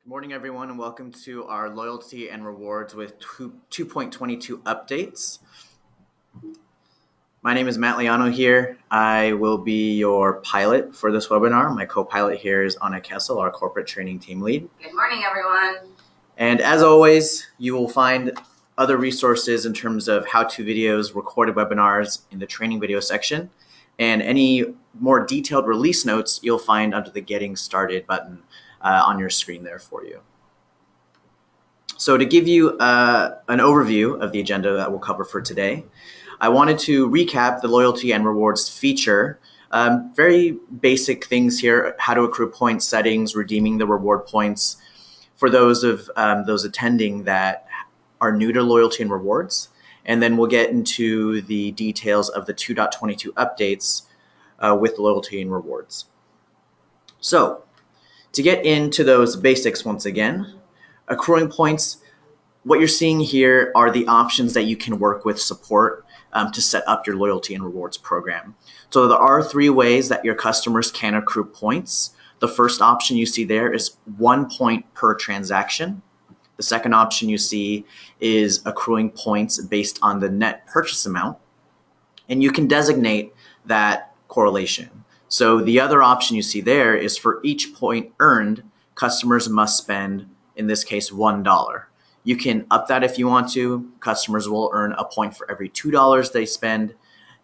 Good morning, everyone, and welcome to our loyalty and rewards with 2.22 updates. My name is Matt Liano here. I will be your pilot for this webinar. My co-pilot here is Anna Kessel, our corporate training team lead. Good morning, everyone. And as always, you will find other resources in terms of how-to videos, recorded webinars in the training video section. And any more detailed release notes you'll find under the Getting Started button on your screen there for you. So to give you an overview of the agenda that we'll cover for today, I wanted to recap the loyalty and rewards feature. Very basic things here: how to accrue points, settings, redeeming the reward points for those of those attending that are new to loyalty and rewards. And then we'll get into the details of the 2.22 updates with loyalty and rewards. So to get into those basics once again, accruing points, what you're seeing here are the options that you can work with support to set up your loyalty and rewards program. So there are 3 ways that your customers can accrue points. The first option you see there is 1 point per transaction. The second option you see is accruing points based on the net purchase amount. And you can designate that correlation. So the other option you see there is for each point earned, customers must spend, in this case, $1. You can up that if you want to. Customers will earn a point for every $2 they spend,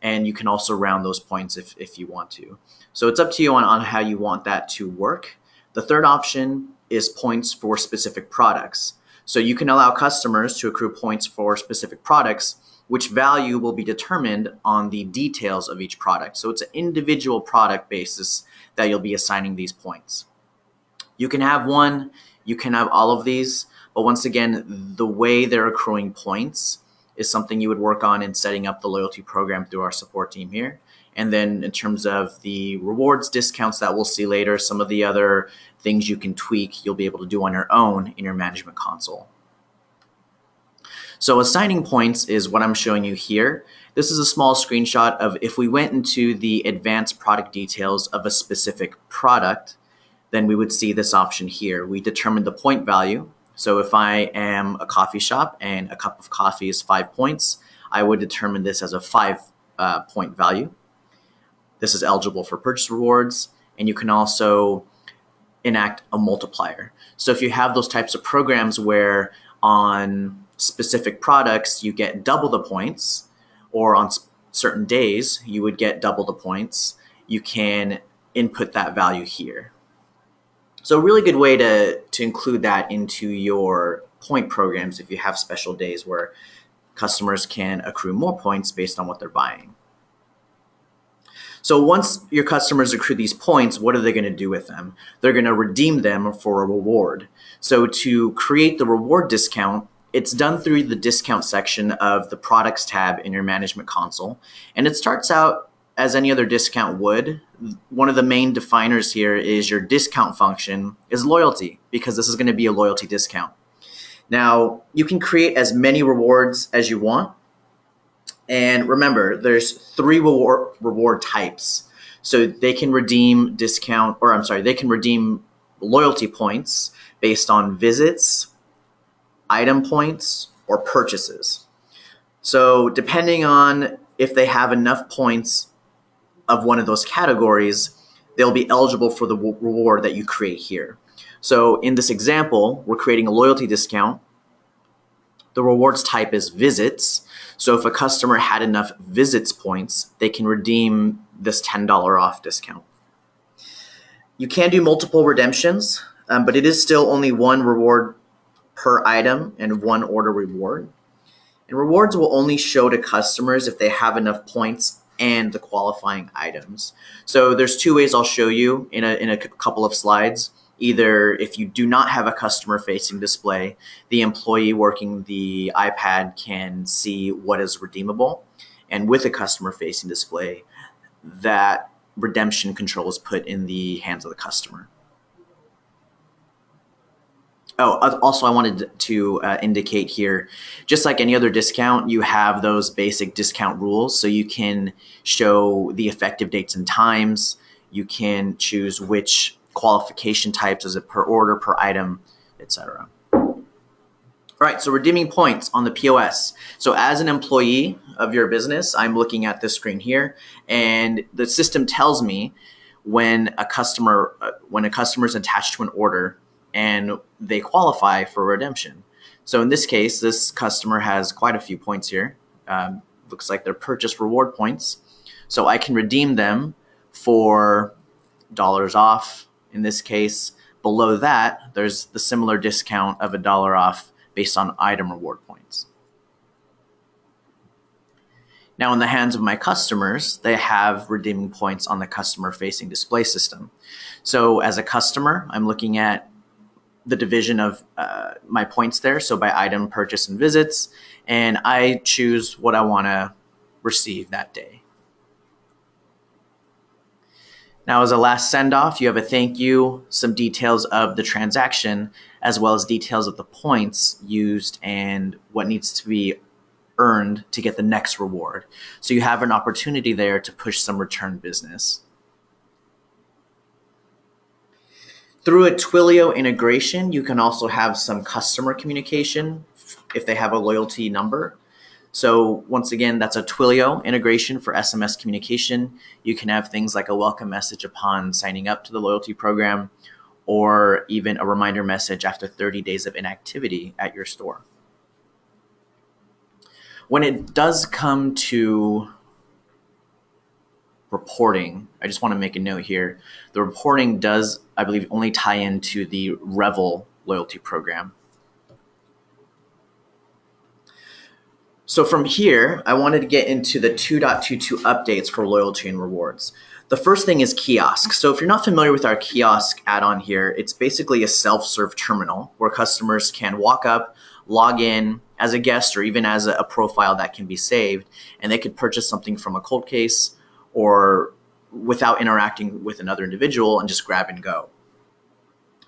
and you can also round those points if you want to. So it's up to you on how you want that to work. The third option is points for specific products. So you can allow customers to accrue points for specific products, which value will be determined on the details of each product. So it's an individual product basis that you'll be assigning these points. You can have one, you can have all of these, but once again, the way they're accruing points is something you would work on in setting up the loyalty program through our support team here. And then in terms of the rewards discounts that we'll see later, some of the other things you can tweak, you'll be able to do on your own in your management console. So assigning points is what I'm showing you here. This is a small screenshot of if we went into the advanced product details of a specific product, then we would see this option here. We determine the point value. So if I am a coffee shop and a cup of coffee is 5 points, I would determine this as a 5 point value. This is eligible for purchase rewards, and you can also enact a multiplier. So if you have those types of programs where on specific products you get double the points, or on certain days you would get double the points, you can input that value here. So a really good way to include that into your point programs if you have special days where customers can accrue more points based on what they're buying. So once your customers accrue these points, what are they going to do with them? They're going to redeem them for a reward. So to create the reward discount, it's done through the discount section of the products tab in your management console. And it starts out as any other discount would. One of the main definers here is your discount function is loyalty, because this is going to be a loyalty discount. Now, you can create as many rewards as you want. And remember, there's 3 reward types. So they can redeem they can redeem loyalty points based on visits, item points, or purchases. So depending on if they have enough points of one of those categories, they'll be eligible for the reward that you create here. So in this example, we're creating a loyalty discount. The rewards type is visits. So if a customer had enough visits points, they can redeem this $10 off discount. You can do multiple redemptions, but it is still only 1 reward per item and 1 order reward. And rewards will only show to customers if they have enough points and the qualifying items. So there's 2 ways I'll show you in a couple of slides. Either if you do not have a customer-facing display, the employee working the iPad can see what is redeemable. And with a customer-facing display, that redemption control is put in the hands of the customer. Oh, also I wanted to indicate here, just like any other discount, you have those basic discount rules. So you can show the effective dates and times. You can choose which qualification types, is it per order, per item, etc. All right, so redeeming points on the POS. So as an employee of your business, I'm looking at this screen here, and the system tells me when a customer is attached to an order and they qualify for redemption. So in this case, this customer has quite a few points here. Looks like they're purchase reward points. So I can redeem them for dollars off in this case. Below that, there's the similar discount of $1 off based on item reward points. Now in the hands of my customers, they have redeeming points on the customer-facing display system. So as a customer, I'm looking at the division of my points there, so by item, purchase, and visits, and I choose what I want to receive that day. Now, as a last send-off, you have a thank you, some details of the transaction, as well as details of the points used and what needs to be earned to get the next reward. So you have an opportunity there to push some return business. Through a Twilio integration, you can also have some customer communication if they have a loyalty number. So once again, that's a Twilio integration for SMS communication. You can have things like a welcome message upon signing up to the loyalty program, or even a reminder message after 30 days of inactivity at your store. When it does come to reporting, I just want to make a note here. The reporting does, I believe, only tie into the Revel loyalty program. So from here, I wanted to get into the 2.22 updates for loyalty and rewards. The first thing is Kiosks. So if you're not familiar with our Kiosk add-on here, it's basically a self-serve terminal where customers can walk up, log in as a guest or even as a profile that can be saved, and they could purchase something from a cold case or without interacting with another individual and just grab and go.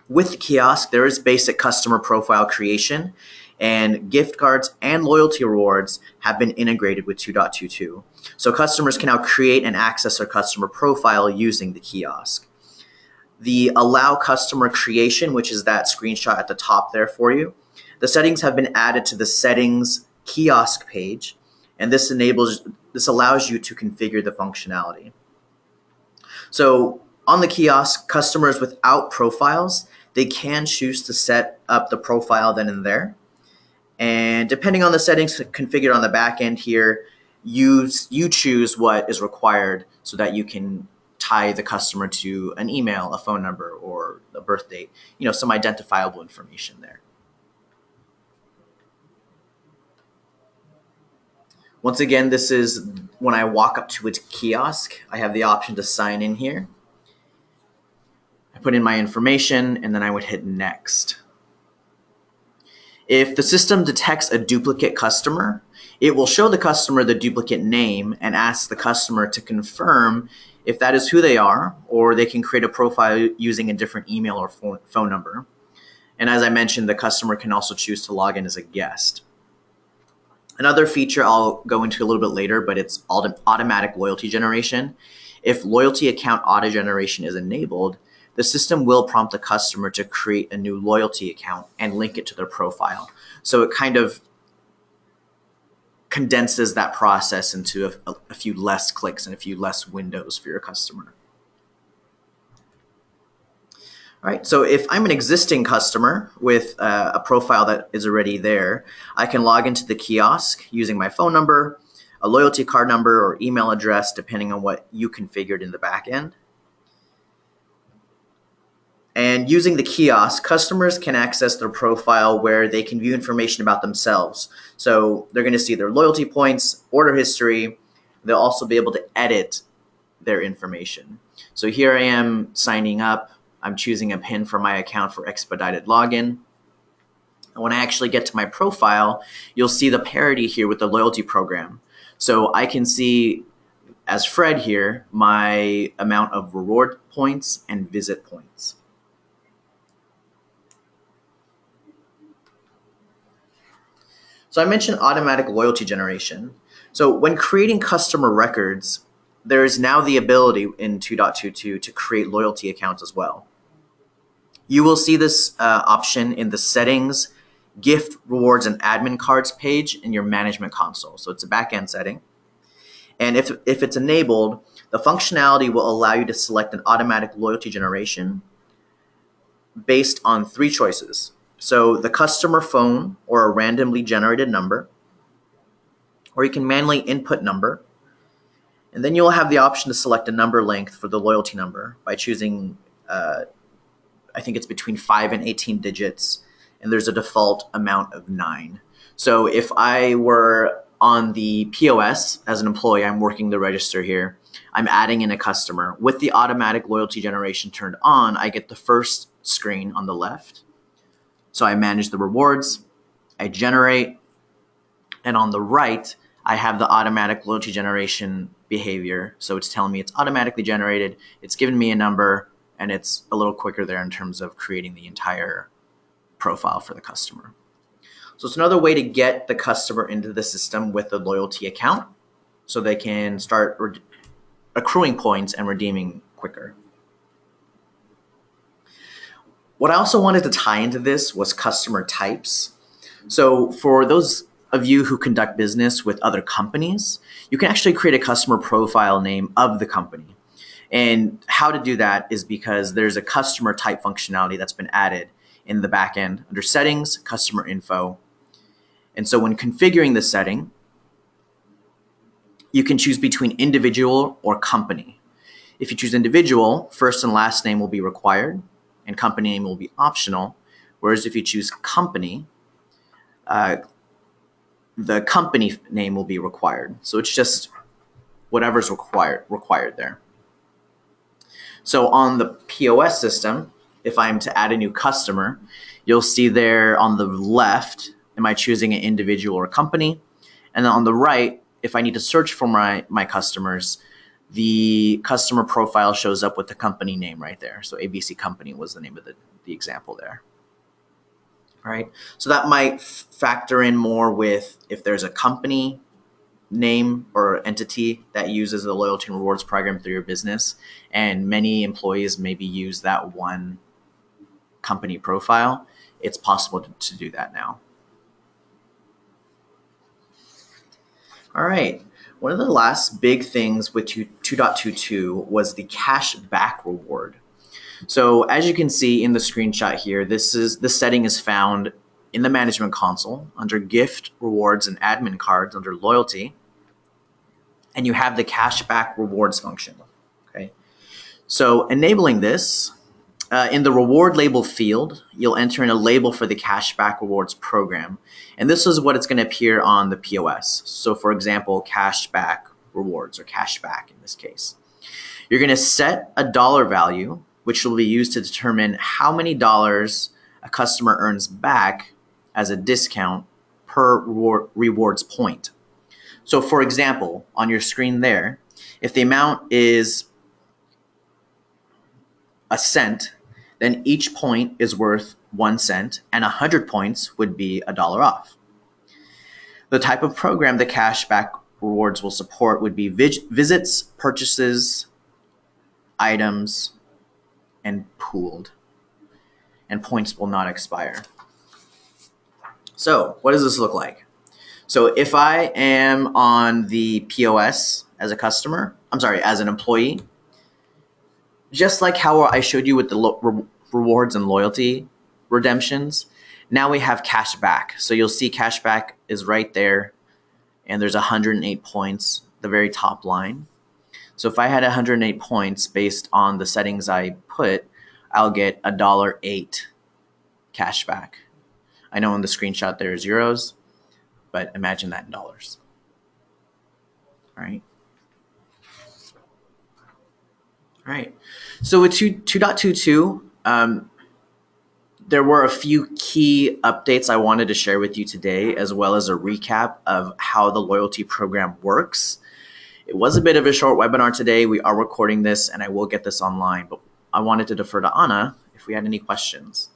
With the kiosk, there is basic customer profile creation, and gift cards and loyalty rewards have been integrated with 2.22. So customers can now create and access their customer profile using the kiosk. The allow customer creation, which is that screenshot at the top there for you, the settings have been added to the settings kiosk page, and this allows you to configure the functionality. So on the kiosk, customers without profiles, they can choose to set up the profile then and there. And depending on the settings configured on the back end here, you choose what is required so that you can tie the customer to an email, a phone number, or a birth date, some identifiable information there. Once again, this is when I walk up to its kiosk, I have the option to sign in here. I put in my information and then I would hit next. If the system detects a duplicate customer, it will show the customer the duplicate name and ask the customer to confirm if that is who they are, or they can create a profile using a different email or phone number. And as I mentioned, the customer can also choose to log in as a guest. Another feature I'll go into a little bit later, but it's automatic loyalty generation. If loyalty account auto generation is enabled, the system will prompt the customer to create a new loyalty account and link it to their profile. So it kind of condenses that process into a few less clicks and a few less windows for your customer. All right, so if I'm an existing customer with a profile that is already there, I can log into the kiosk using my phone number, a loyalty card number, or email address, depending on what you configured in the back end. And using the kiosk, customers can access their profile where they can view information about themselves. So they're going to see their loyalty points, order history. They'll also be able to edit their information. So here I am signing up. I'm choosing a PIN for my account for expedited login. And when I actually get to my profile, you'll see the parity here with the loyalty program. So I can see, as Fred here, my amount of reward points and visit points. So I mentioned automatic loyalty generation. So when creating customer records, there is now the ability in 2.22 to create loyalty accounts as well. You will see this option in the settings, gift, rewards, and admin cards page in your management console. So it's a back-end setting. And if it's enabled, the functionality will allow you to select an automatic loyalty generation based on 3 choices. So the customer phone or a randomly generated number, or you can manually input number. And then you'll have the option to select a number length for the loyalty number by choosing, I think it's between 5 and 18 digits, and there's a default amount of 9. So if I were on the POS as an employee, I'm working the register here, I'm adding in a customer. With the automatic loyalty generation turned on, I get the first screen on the left. So I manage the rewards, I generate, and on the right, I have the automatic loyalty generation behavior. So it's telling me it's automatically generated, it's giving me a number, and it's a little quicker there in terms of creating the entire profile for the customer. So it's another way to get the customer into the system with a loyalty account so they can start accruing points and redeeming quicker. What I also wanted to tie into this was customer types. So for those of you who conduct business with other companies, you can actually create a customer profile name of the company. And how to do that is because there's a customer type functionality that's been added in the back end under settings, customer info. And so when configuring the setting, you can choose between individual or company. If you choose individual, first and last name will be required and company name will be optional. Whereas if you choose company, the company name will be required. So it's just whatever's required there. So on the POS system, if I'm to add a new customer, you'll see there on the left, am I choosing an individual or company? And then on the right, if I need to search for my customers, the customer profile shows up with the company name right there. So ABC Company was the name of the example there. All right, so that might factor in more with if there's a company name or entity that uses the loyalty and rewards program through your business, and many employees maybe use that one company profile, it's possible to do that now. All right, one of the last big things with 2.22 was the cash back reward. So as you can see in the screenshot here, this setting is found in the management console under gift, rewards, and admin cards under loyalty. And you have the cashback rewards function. Okay, so enabling this, in the reward label field, you'll enter in a label for the cashback rewards program. And this is what it's going to appear on the POS. So for example, cashback rewards, or cashback in this case. You're going to set a dollar value, which will be used to determine how many dollars a customer earns back as a discount per rewards point. So for example, on your screen there, if the amount is a cent, then each point is worth 1 cent, and 100 points would be $1 off. The type of program the cashback rewards will support would be visits, purchases, items, and pooled. And points will not expire. So what does this look like? So if I am on the POS as a customer, as an employee, just like how I showed you with the rewards and loyalty redemptions, now we have cash back. So you'll see cash back is right there, and there's 108 points, the very top line. So if I had 108 points based on the settings I put, I'll get $1.08 cash back. I know in the screenshot there are zeros, but imagine that in dollars. All right. All right. So with 2.22, there were a few key updates I wanted to share with you today, as well as a recap of how the loyalty program works. It was a bit of a short webinar today. We are recording this, and I will get this online, but I wanted to defer to Anna if we had any questions.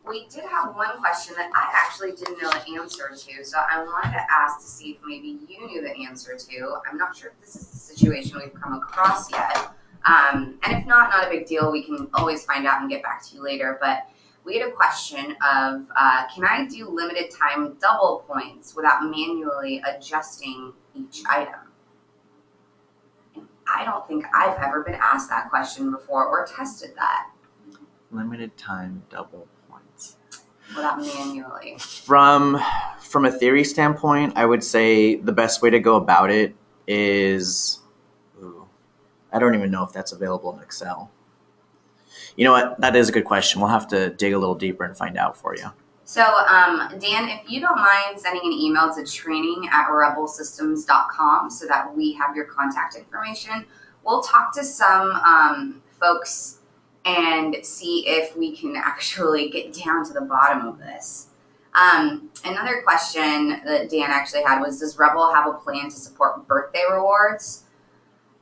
We did have one question that I actually didn't know the answer to, so I wanted to ask to see if maybe you knew the answer to. I'm not sure if this is a situation we've come across yet, And if not, not a big deal. We can always find out and get back to you later. But we had a question of, can I do limited time double points without manually adjusting each item? And I don't think I've ever been asked that question before or tested that. Limited time double points. Without manually. From a theory standpoint, I would say the best way to go about it is, I don't even know if that's available in Excel. You know what? That is a good question. We'll have to dig a little deeper and find out for you. So, Dan, if you don't mind sending an email to training@revelsystems.com so that we have your contact information, we'll talk to some folks and see if we can actually get down to the bottom of this. Another question that Dan actually had was, does Revel have a plan to support birthday rewards?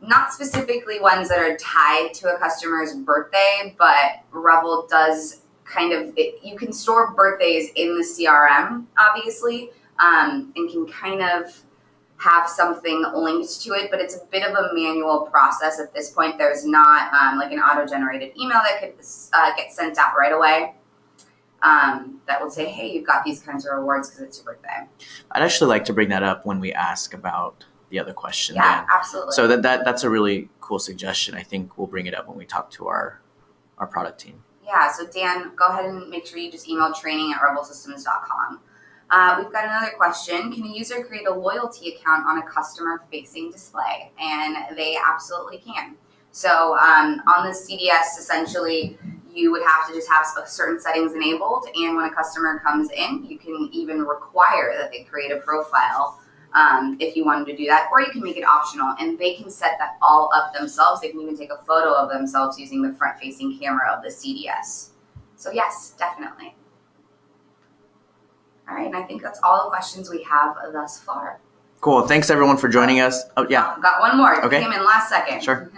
Not specifically ones that are tied to a customer's birthday, but Revel does you can store birthdays in the CRM, obviously, and can kind of have something linked to it, but it's a bit of a manual process at this point. There's not like an auto-generated email that could get sent out right away that will say, hey, you've got these kinds of rewards because it's your birthday. I'd actually like to bring that up when we ask about the other question. Yeah, Dan. absolutely. So that's a really cool suggestion. I think we'll bring it up when we talk to our product team. Yeah, so Dan, go ahead and make sure you just email training@revelsystems.com. We've got another question. Can a user create a loyalty account on a customer-facing display? And they absolutely can. So on the CDS, essentially, you would have to just have certain settings enabled, and when a customer comes in, you can even require that they create a profile if you wanted to do that, or you can make it optional, and they can set that all up themselves. They can even take a photo of themselves using the front-facing camera of the CDS. So yes, definitely. All right, and I think that's all the questions we have thus far. Cool. Thanks everyone for joining us. Oh yeah. Got one more. Okay. Came in last second. Sure.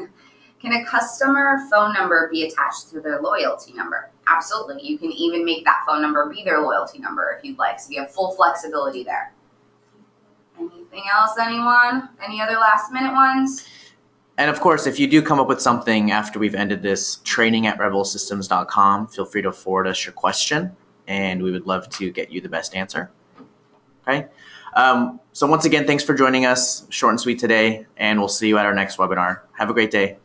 Can a customer phone number be attached to their loyalty number? Absolutely. You can even make that phone number be their loyalty number if you'd like. So you have full flexibility there. Anything else, anyone? Any other last minute ones? And of course, if you do come up with something after we've ended this, training@revelsystems.com, feel free to forward us your question, and we would love to get you the best answer. Okay. So once again, thanks for joining us. Short and sweet today, and we'll see you at our next webinar. Have a great day.